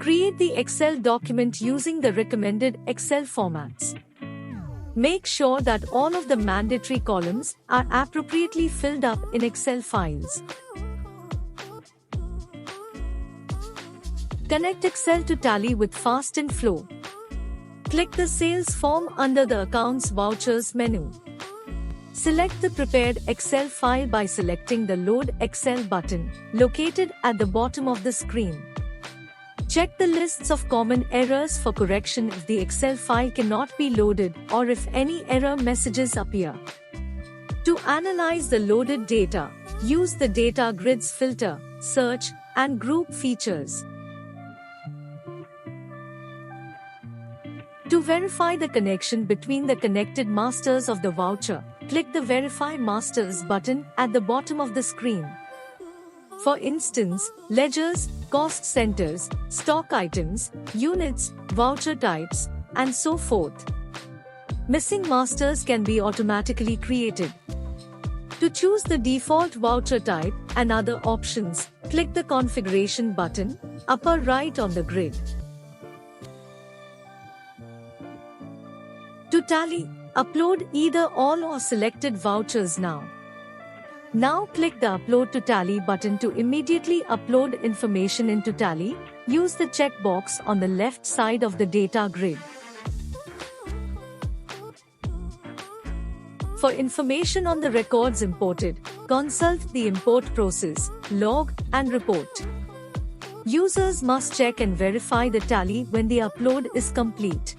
Create the Excel document using the recommended Excel formats. Make sure that all of the mandatory columns are appropriately filled up in Excel files. Connect Excel to Tally with Fast and Flow. Click the Sales form under the Accounts Vouchers menu. Select the prepared Excel file by selecting the Load Excel button, located at the bottom of the screen. Check the lists of common errors for correction if the Excel file cannot be loaded or if any error messages appear. To analyze the loaded data, use the Data Grids filter, search, and group features. To verify the connection between the connected masters of the voucher, click the Verify Masters button at the bottom of the screen. For instance, ledgers, cost centers, stock items, units, voucher types, and so forth. Missing masters can be automatically created. To choose the default voucher type and other options, click the Configuration button, upper right on the grid. To Tally, upload either all or selected vouchers now. Now click the Upload to Tally button to immediately upload information into Tally. Use the checkbox on the left side of the data grid. For information on the records imported, consult the import process, log, and report. Users must check and verify the Tally when the upload is complete.